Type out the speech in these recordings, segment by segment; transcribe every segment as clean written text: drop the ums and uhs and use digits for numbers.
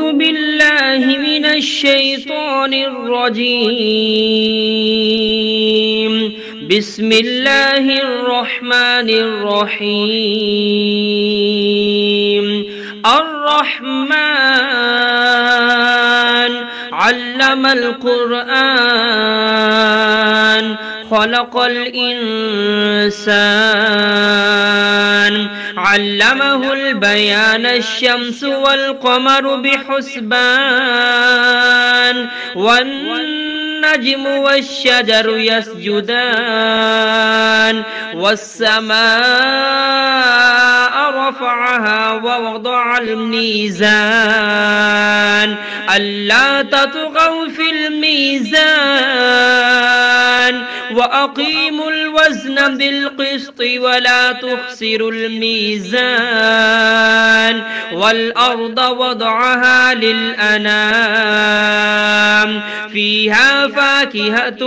أعوذ بالله من الشيطان الرجيم. بسم الله الرحمن الرحيم. الرحمن علم القرآن خلق الإنسان علمه البيان الشمس والقمر بحسبان والنجم والشجر يسجدان والسماء رفعها ووضع الميزان ألا تطغوا في الميزان وأقيموا الوزن بالقسط ولا تخسروا الميزان والأرض وضعها للأنام فيها فاكهة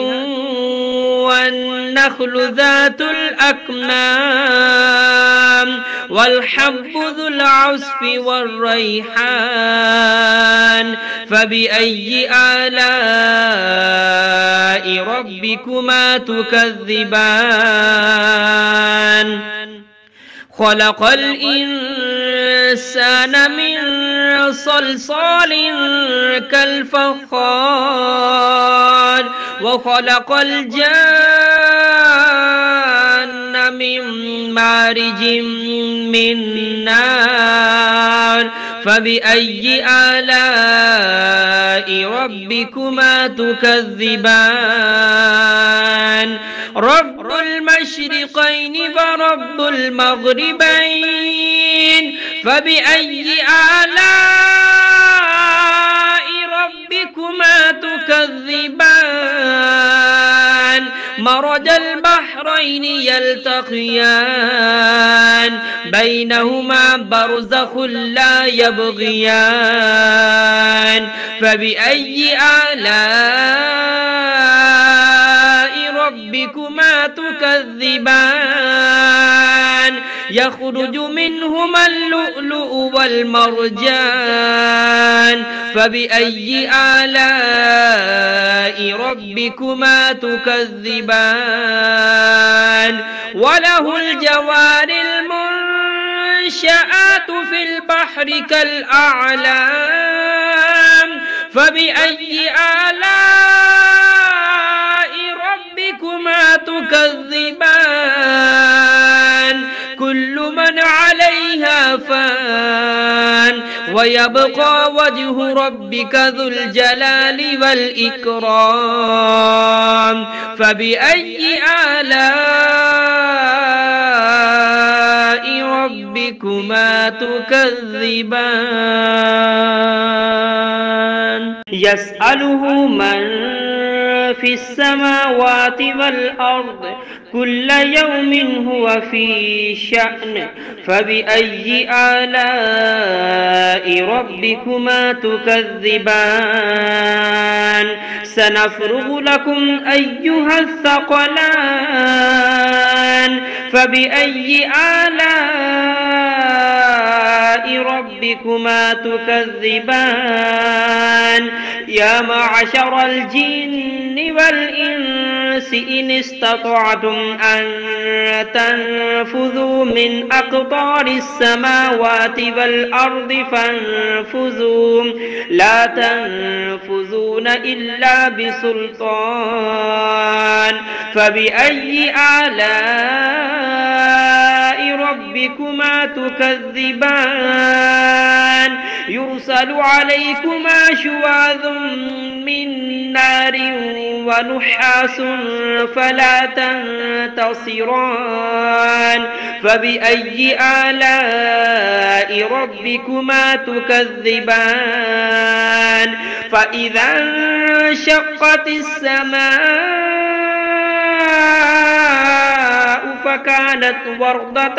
والنخل ذات الأكمام والحب ذو العصف والريحان فبأي آلاء ربكما تكذبان خلق الإنسان من صلصال كالفخار وخلق الجان من مارج من نار فبأي آلاء ربكما تكذبان رب المشرقين ورب المغربين فبأي آلاء ربكما تكذبان مرج البحرين يلتقيان بينهما برزخ لا يبغيان فبأي آلاء ربكما تكذبان يخرج منهما اللؤلؤ والمرجان فبأي آلاء ربكما تكذبان وله الجوار المنشآت في البحر كالأعلام فبأي آلاء ربكما تكذبان كل من عليها فان ويبقى وجه ربك ذو الجلال والإكرام فبأي آلاء ربكما تكذبان يسأله من في السماوات والأرض كل يوم هو في شأن فبأي آلاء ربكما تكذبان سنفرغ لكم أيها الثقلان فبأي آلاء ربكما تكذبان يا معشر الجن والإنس إن استطعتم أن تنفذوا من أقطار السماوات والأرض فانفذوا لا تنفذون إلا بسلطان فبأي آلاء ربكما تكذبان يرسل عليكما شواظ من نار ونحاس فلا تنتصران فبأي آلاء ربكما تكذبان فإذا انشقت السماء فكانت وردة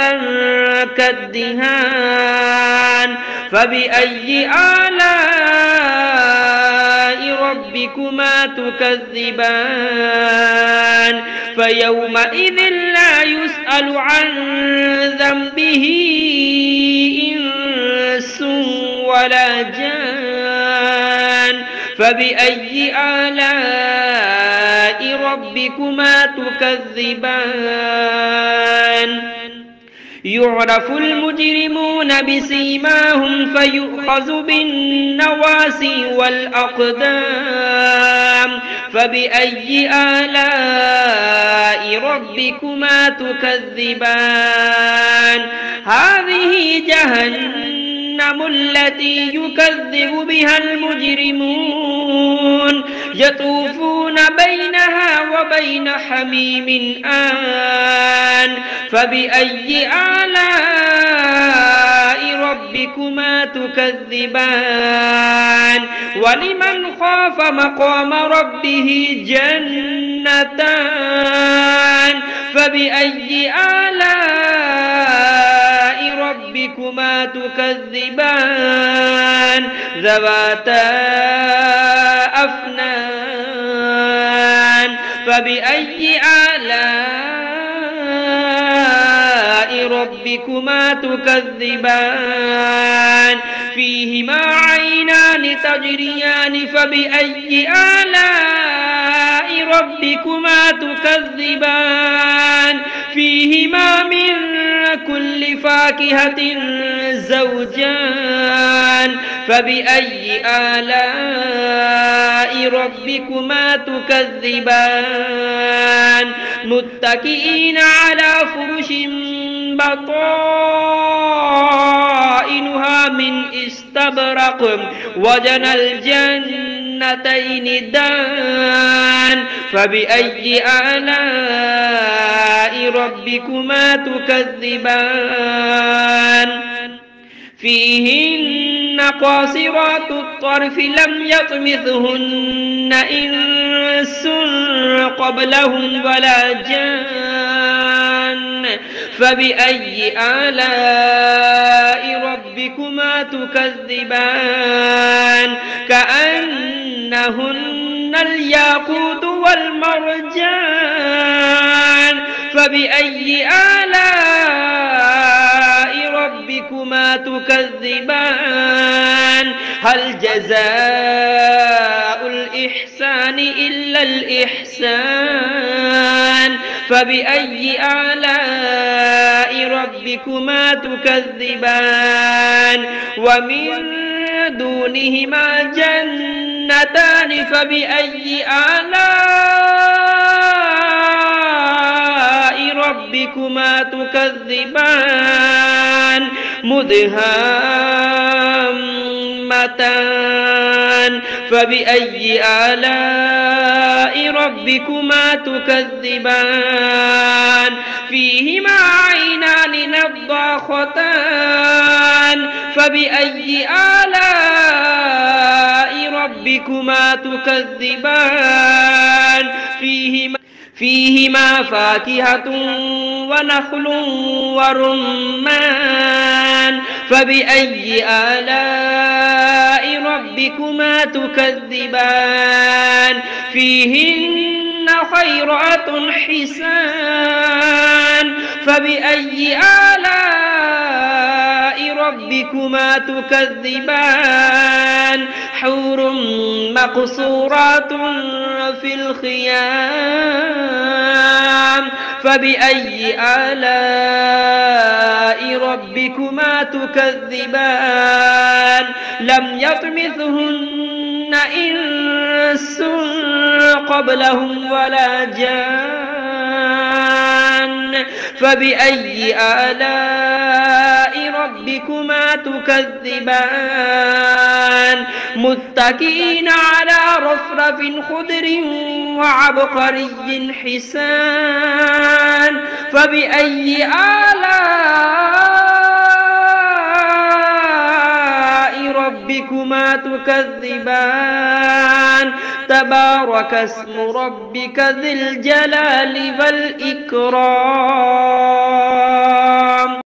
كالدهان فبأي آلاء ربكما تكذبان فيومئذ لا يسأل عن ذنبه إنس ولا جان فبأي آلاء ربكما تكذبان يعرف المجرمون بسيماهم فيؤخذ بالنواسي والأقدام فبأي آلاء ربكما تكذبان هذه جهنم التي يكذب بها المجرمون يطوفون بينها وبين حميم آن فبأي آلاء ربكما تكذبان ولمن خاف مقام ربه جنتان فبأي آلاء ربكما تكذبان ذواتا أفنان فبأي آلاء ربكما تكذبان فيهما عينان تجريان فبأي آلاء ربكما تكذبان فيهما من كل فاكهة زوجان فبأي آلاء ربكما تكذبان متكئين على فرش بطائنها من استبرق وجنى الجنتين دان فبأي آلاء ربكما تكذبان فيهن قاصرات الطرف لم يطمثهن إنس قبلهم ولا جان فبأي آلاء ربكما تكذبان كأنهن الياقوت والمرجان فبأي آلاء ربكما تكذبان هل جزاء الإحسان إلا الإحسان فبأي آلاء ربكما تكذبان ومن دونهما جنتان فبأي آلاء ربكما تكذبان مدهامتان فبأي آلاء ربكما تكذبان فيهما عينان نضاختان فبأي آلاء ربكما تكذبان فيهما فاكهة ونخل ورمان فبأي آلاء ربكما تكذبان فيهن خيرات حسان فبأي آلاء ربكما تكذبان حور مقصورات في الخيام فبأي آلاء ربكما تكذبان لم يطمثهن إنس قبلهم ولا جان فبأي آلاء ربكما تكذبان متكئين على رفرف خضر وعبقري حسان فبأي آلاء ربكما تكذبان تبارك اسم ربك ذي الجلال والإكرام.